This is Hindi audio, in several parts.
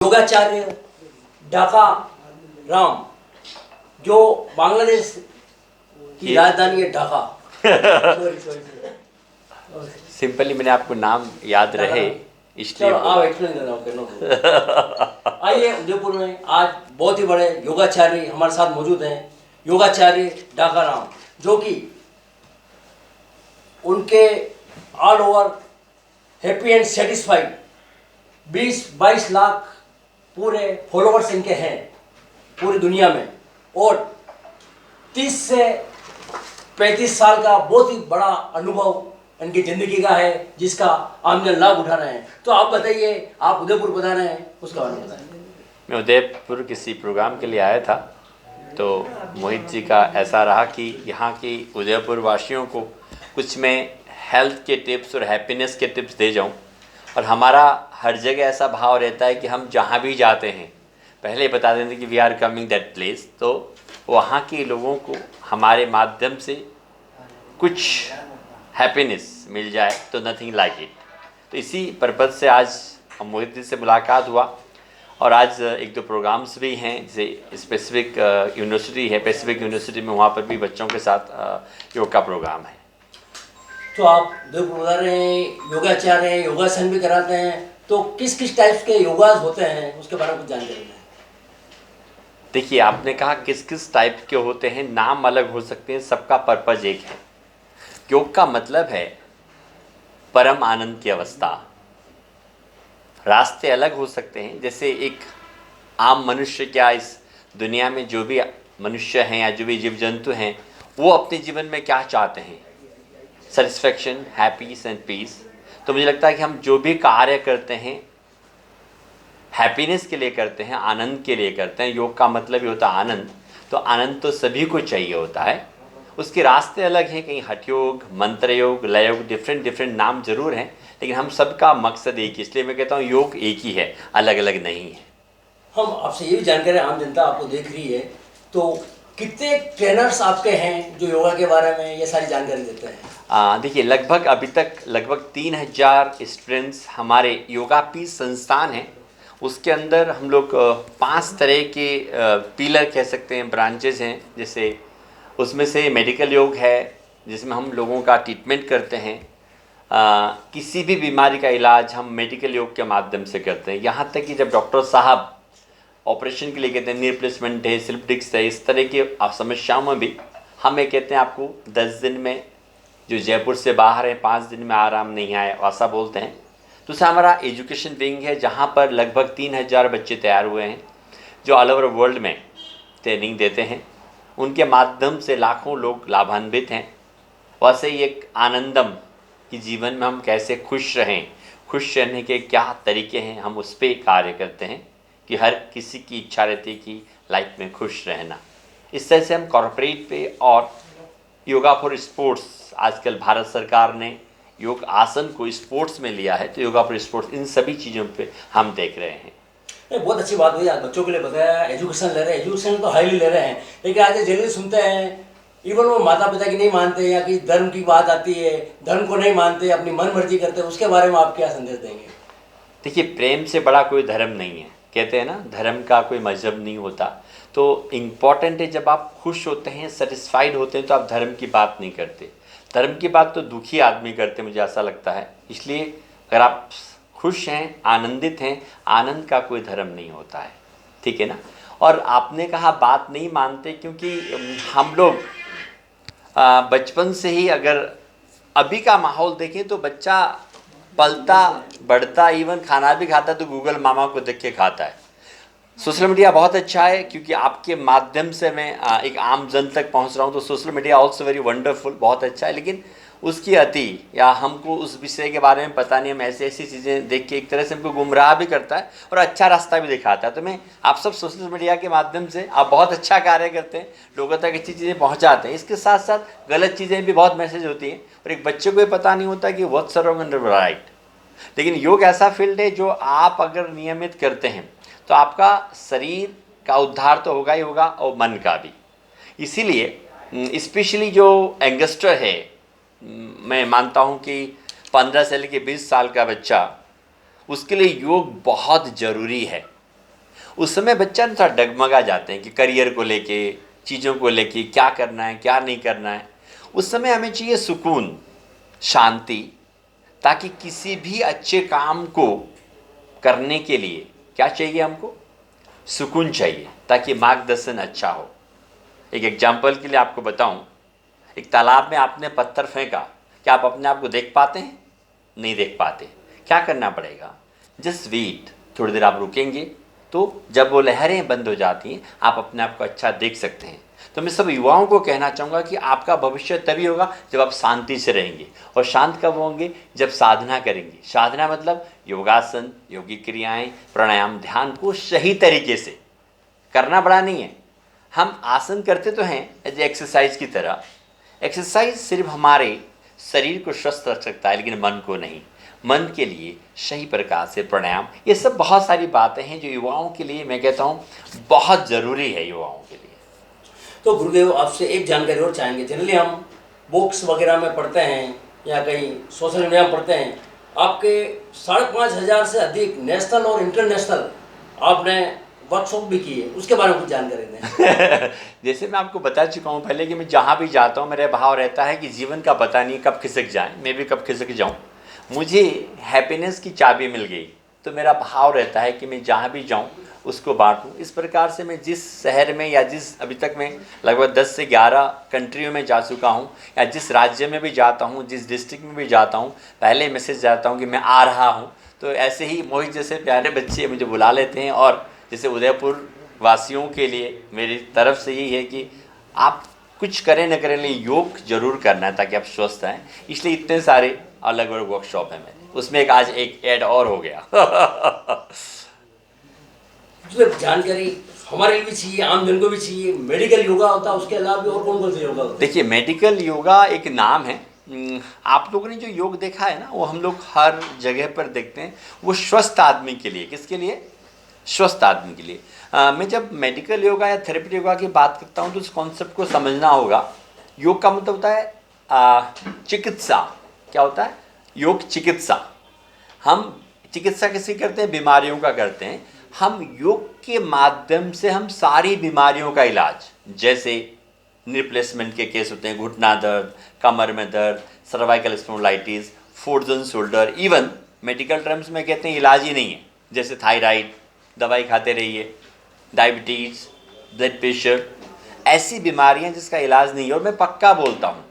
योगाचार्य ढाका राम, जो बांग्लादेश की राजधानी है ढाका। सिंपली मैंने आपको नाम याद रहे इसलिए आप एक्सप्लेन करना। आइए, उदयपुर में आज बहुत ही बड़े योगाचार्य हमारे साथ मौजूद हैं। योगाचार्य ढाका राम, जो कि उनके all over happy and satisfied 20-22 lakh पूरे फॉलोअर्स इनके हैं पूरी दुनिया में, और 30 से 35 साल का बहुत ही बड़ा अनुभव इनकी ज़िंदगी का है, जिसका आमने लाभ उठा रहे हैं। तो आप बताइए, आप उदयपुर बता रहे हैं, उसका बारे में बताइए। मैं उदयपुर किसी प्रोग्राम के लिए आया था, तो मोहित जी का ऐसा रहा कि यहाँ की उदयपुर वासियों को कुछ मैं हेल्थ के टिप्स और हैप्पीनेस के टिप्स दे जाऊँ। और हमारा हर जगह ऐसा भाव रहता है कि हम जहाँ भी जाते हैं पहले बता देते कि we are coming that place, तो वहाँ के लोगों को हमारे माध्यम से कुछ हैप्पीनेस मिल जाए तो नथिंग लाइक इट। तो इसी पर्पज़ से आज मोहित जी से मुलाकात हुआ, और आज एक दो प्रोग्राम्स भी हैं, जैसे स्पेसिफिक यूनिवर्सिटी है, पैसिफिक यूनिवर्सिटी में, वहाँ पर भी बच्चों के साथ योग का प्रोग्राम है। तो आप उदयपुर बता रहे हैं, योगाचार्य हैं, योगासन भी कराते हैं, तो किस किस टाइप्स के योगास होते हैं उसके बारे में कुछ जानकारी दें। देखिए, आपने कहा किस किस टाइप के होते हैं, नाम अलग हो सकते हैं, सबका पर्पज़ एक है। योग का मतलब है परम आनंद की अवस्था। रास्ते अलग हो सकते हैं, जैसे एक आम मनुष्य, क्या इस दुनिया में जो भी मनुष्य हैं या जो भी जीव जंतु हैं, वो अपने जीवन में क्या चाहते हैं? Satisfaction, happiness and peace. तो मुझे लगता है कि हम जो भी कार्य करते हैं हैप्पीनेस के लिए करते हैं, आनंद के लिए करते हैं। योग का मतलब ही होता है आनंद। तो आनंद तो सभी को चाहिए होता है। उसके रास्ते अलग हैं, कहीं हठ योग, मंत्र योग, लय योग, डिफरेंट नाम जरूर हैं, लेकिन हम सबका मकसद एक ही। इसलिए मैं कहता हूँ योग एक ही है, अलग अलग नहीं है। हम आपसे ये भी जानकारी, आम जनता आपको देख रही है, तो कितने ट्रेनर्स आपके हैं जो योगा के बारे में ये सारी जानकारी देते हैं? देखिए, लगभग अभी तक लगभग 3000 स्टूडेंट्स हमारे योगापीठ संस्थान हैं। उसके अंदर हम लोग 5 तरह के पिलर कह सकते हैं, ब्रांचेज हैं। जैसे उसमें से मेडिकल योग है, जिसमें हम लोगों का ट्रीटमेंट करते हैं। किसी भी बीमारी का इलाज हम मेडिकल योग के माध्यम से करते हैं। यहाँ तक कि जब डॉक्टर साहब ऑपरेशन के लिए कहते हैं, नी रिप्लेसमेंट है, स्लिप डिस्क है, इस तरह की समस्याओं में भी हम ये कहते हैं आपको 10 दिन में, जो जयपुर से बाहर है 5 दिन में आराम नहीं आए, ऐसा बोलते हैं। दूसरा हमारा एजुकेशन विंग है, जहाँ पर लगभग 3000 बच्चे तैयार हुए हैं, जो ऑल ओवर वर्ल्ड में ट्रेनिंग देते हैं। उनके माध्यम से लाखों लोग लाभान्वित हैं। वैसे ही एक आनंदम कि जीवन में हम कैसे खुश रहें, खुश रहने के क्या तरीके हैं, हम उस पर कार्य करते हैं कि हर किसी की इच्छा रहती है कि लाइफ में खुश रहना। इस तरह से हम कॉर्पोरेट पे, और योगा फॉर स्पोर्ट्स, आजकल भारत सरकार ने योग आसन को स्पोर्ट्स में लिया है, तो योगा फॉर स्पोर्ट्स, इन सभी चीज़ों पे हम देख रहे हैं। बहुत अच्छी बात हुई, आज बच्चों के लिए बताया, एजुकेशन ले रहे हैं, एजुकेशन तो हाईली ले रहे हैं, लेकिन आज जल्दी सुनते हैं, इवन वो माता पिता की नहीं मानते, या कि धर्म की बात आती है, धर्म को नहीं मानते, अपनी मन मर्जी करते हैं, उसके बारे में आप क्या संदेश देंगे? देखिए, प्रेम से बड़ा कोई धर्म नहीं है। कहते हैं ना, धर्म का कोई मजहब नहीं होता। तो इम्पॉर्टेंट है, जब आप खुश होते हैं, सेटिस्फाइड होते हैं, तो आप धर्म की बात नहीं करते। धर्म की बात तो दुखी आदमी करते, मुझे ऐसा लगता है। इसलिए अगर आप खुश हैं, आनंदित हैं, आनंद का कोई धर्म नहीं होता है, ठीक है ना। और आपने कहा बात नहीं मानते, क्योंकि हम लोग बचपन से ही, अगर अभी का माहौल देखें तो बच्चा पलता बढ़ता, इवन खाना भी खाता तो गूगल मामा को देख के खाता है। सोशल मीडिया बहुत अच्छा है, क्योंकि आपके माध्यम से मैं एक आम जन तक पहुंच रहा हूं, तो social media also very wonderful, बहुत अच्छा है। लेकिन उसकी अति, या हमको उस विषय के बारे में पता नहीं, हम ऐसी चीज़ें देख के एक तरह से हमको गुमराह भी करता है और अच्छा रास्ता भी दिखाता है। तो मैं आप सब सोशल मीडिया के माध्यम से, आप बहुत अच्छा कार्य करते हैं, लोगों तक अच्छी चीज़ें पहुँचाते हैं। इसके साथ साथ गलत चीज़ें भी बहुत मैसेज होती हैं, और एक बच्चे को ये पता नहीं होता कि व्हाट्स रॉन्ग एंड राइट। लेकिन योग ऐसा फील्ड है, जो आप अगर नियमित करते हैं तो आपका शरीर का उद्धार तो होगा ही होगा, और मन का भी। इसीलिए स्पेशली जो यंगस्टर है, मैं मानता हूँ कि 15 से लेकर 20 साल का बच्चा, उसके लिए योग बहुत ज़रूरी है। उस समय बच्चा ना थोड़ा डगमगा जाते हैं कि करियर को लेके, चीज़ों को लेके, क्या करना है क्या नहीं करना है। उस समय हमें चाहिए सुकून, शांति, ताकि किसी भी अच्छे काम को करने के लिए क्या चाहिए हमको, सुकून चाहिए, ताकि मार्गदर्शन अच्छा हो। एक एग्जाम्पल के लिए आपको बताऊं, एक तालाब में आपने पत्थर फेंका, क्या आप अपने आप को देख पाते हैं? नहीं देख पाते। क्या करना पड़ेगा? जस्ट वेट, थोड़ी देर आप रुकेंगे तो जब वो लहरें बंद हो जाती हैं आप अपने आप को अच्छा देख सकते हैं। तो मैं सब युवाओं को कहना चाहूँगा कि आपका भविष्य तभी होगा जब आप शांति से रहेंगे। और शांत कब होंगे? जब साधना करेंगे। साधना मतलब योगासन, योगिक क्रियाएं, प्राणायाम, ध्यान को सही तरीके से करना बड़ा नहीं है। हम आसन करते तो हैं एज एक्सरसाइज की तरह। एक्सरसाइज सिर्फ हमारे शरीर को स्वस्थ रख सकता है, लेकिन मन को नहीं। मन के लिए सही प्रकार से प्राणायाम, ये सब बहुत सारी बातें हैं जो युवाओं के लिए, मैं कहता हूँ, बहुत ज़रूरी है युवाओं के लिए। तो गुरुदेव आपसे एक जानकारी और चाहेंगे। जनरली हम बुक्स वगैरह में पढ़ते हैं या कहीं सोशल मीडिया में पढ़ते हैं, आपके 5,500 से अधिक नेशनल और इंटरनेशनल आपने वर्कशॉप भी किए, उसके बारे में कुछ जानकारी दें। जैसे मैं आपको बता चुका हूँ पहले कि मैं जहाँ भी जाता हूँ मेरा भाव रहता है कि जीवन का पता नहीं कब खिसक जाए, मैं भी कब खिसक जाऊँ। मुझे हैप्पीनेस की चाबी मिल गई तो मेरा भाव रहता है कि मैं जहाँ भी जाऊँ उसको बांटूँ। इस प्रकार से मैं जिस शहर में या जिस, अभी तक मैं लगभग 10 से 11 कंट्रियों में जा चुका हूँ, या जिस राज्य में भी जाता हूँ, जिस डिस्ट्रिक्ट में भी जाता हूँ, पहले मैसेज जाता हूँ कि मैं आ रहा हूँ। तो ऐसे ही मोहित जैसे प्यारे बच्चे मुझे बुला लेते हैं। और जैसे उदयपुर वासियों के लिए मेरी तरफ से यही है कि आप कुछ करें न करें, लेकिन योग जरूर करना है ताकि आप स्वस्थ रहें। इसलिए इतने सारे अलग अलग वर्कशॉप हैं मेरे, उसमें एक आज एक ऐड और हो गया। जो जानकारी हमारे लिए भी चाहिए, आम जन को भी चाहिए। मेडिकल योगा होता है, उसके अलावा भी और कौन कौन से योगा होते हैं? देखिए, मेडिकल योगा एक नाम है। आप लोगों ने जो योग देखा है ना, वो हम लोग हर जगह पर देखते हैं। वो स्वस्थ आदमी के लिए, किसके लिए? स्वस्थ आदमी के लिए। मैं जब मेडिकल योगा या थेरेपी योगा की बात करता हूँ तो उस कॉन्सेप्ट को समझना होगा। योग का मतलब होता है चिकित्सा। क्या होता है? योग चिकित्सा। हम चिकित्सा किसी करते हैं? बीमारियों का करते हैं। हम योग के माध्यम से हम सारी बीमारियों का इलाज, जैसे रिप्लेसमेंट के केस होते हैं, घुटना दर्द, कमर में दर्द, cervical spondylitis, frozen shoulder, even medical terms में कहते हैं इलाज ही नहीं है, जैसे थायराइड, दवाई खाते रहिए, डायबिटीज़, ब्लड प्रेशर, ऐसी बीमारियां जिसका इलाज नहीं है। और मैं पक्का बोलता हूँ,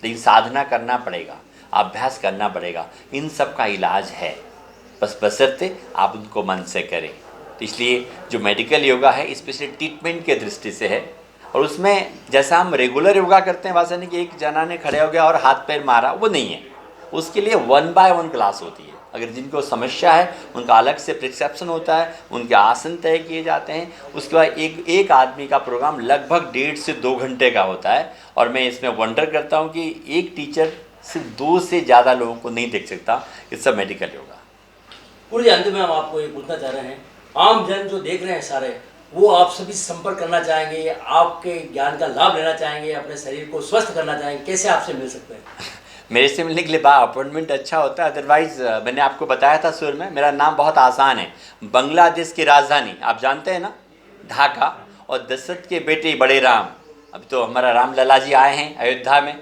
लेकिन साधना करना पड़ेगा, अभ्यास करना पड़ेगा, इन सब का इलाज है, बस बशर्ते आप उनको मन से करें। तो इसलिए जो मेडिकल योगा है स्पेशली ट्रीटमेंट के दृष्टि से है। और उसमें जैसा हम रेगुलर योगा करते हैं, वैसा नहीं कि एक जना ने खड़े हो गया और हाथ पैर मारा, वो नहीं है। उसके लिए 1 by 1 क्लास होती है। अगर जिनको समस्या है उनका अलग से प्रिस्क्रिप्शन होता है, उनके आसन तय किए जाते हैं। उसके बाद एक आदमी का प्रोग्राम लगभग 1.5 से 2 घंटे का होता है। और मैं इसमें वंडर करता हूँ कि एक टीचर सिर्फ 2 से ज़्यादा लोगों को नहीं देख सकता। It's a medical yoga. पूरी जानते में हम आपको ये पूछना चाह रहे हैं, आम जन जो देख रहे हैं सारे, वो आपसे भी संपर्क करना चाहेंगे, आपके ज्ञान का लाभ लेना चाहेंगे, अपने शरीर को स्वस्थ करना चाहेंगे, कैसे आपसे मिल सकते हैं? मेरे से मिलने के लिए अपॉइंटमेंट अच्छा होता है। अदरवाइज़ मैंने आपको बताया था शुरू में, मेरा नाम बहुत आसान है। बांग्लादेश की राजधानी आप जानते हैं ना, ढाका, और दशरथ के बेटे बड़े राम। अभी तो हमारा राम लला जी आए हैं अयोध्या में,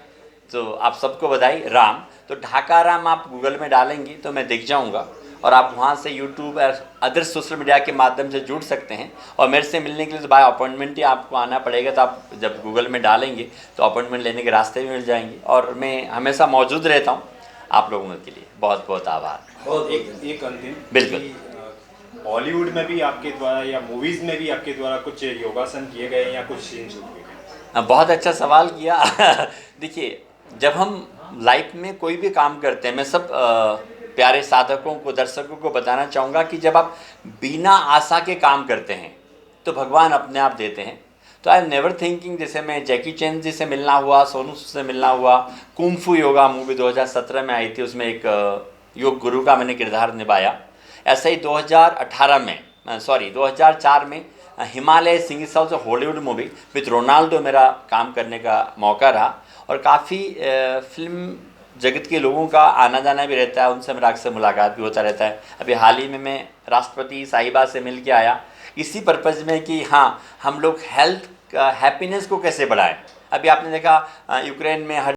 तो आप सबको बधाई। राम, तो ढाका राम आप गूगल में डालेंगे तो मैं दिख जाऊंगा। और आप वहाँ से यूट्यूब और अदर सोशल मीडिया के माध्यम से जुड़ सकते हैं। और मेरे से मिलने के लिए तो बाय अपॉइंटमेंट ही आपको आना पड़ेगा। तो आप जब गूगल में डालेंगे तो अपॉइंटमेंट लेने के रास्ते भी मिल जाएंगे। और मैं हमेशा मौजूद रहता हूँ आप लोगों के लिए। बहुत बहुत आभार। बहुत एक अंतिम, बिल्कुल। बॉलीवुड में भी आपके द्वारा या मूवीज में भी आपके द्वारा कुछ योगासन किए गए या कुछ सीन शूट किए गए? बहुत अच्छा सवाल किया। देखिए, जब हम लाइफ में कोई भी काम करते हैं, मैं सब प्यारे साधकों को, दर्शकों को बताना चाहूँगा कि जब आप बिना आशा के काम करते हैं तो भगवान अपने आप देते हैं। तो आई एम नेवर थिंकिंग, जैसे मैं जैकी चैन जी से मिलना हुआ, सोनू सूद से मिलना हुआ, कुंफू योगा मूवी 2017 में आई थी, उसमें एक योग गुरु का मैंने किरदार निभाया। ऐसा ही 2004 में Himalaya Singh south Hollywood movie with Ronaldo मेरा काम करने का मौका रहा। और काफ़ी फिल्म जगत के लोगों का आना जाना भी रहता है, उनसे मेरा अक्सर मुलाकात भी होता रहता है। अभी हाल ही में मैं राष्ट्रपति साहिबा से मिल के आया। इसी पर्पज़ में कि हाँ हम लोग हेल्थ हैप्पीनेस को कैसे बढ़ाएं। अभी आपने देखा यूक्रेन में हर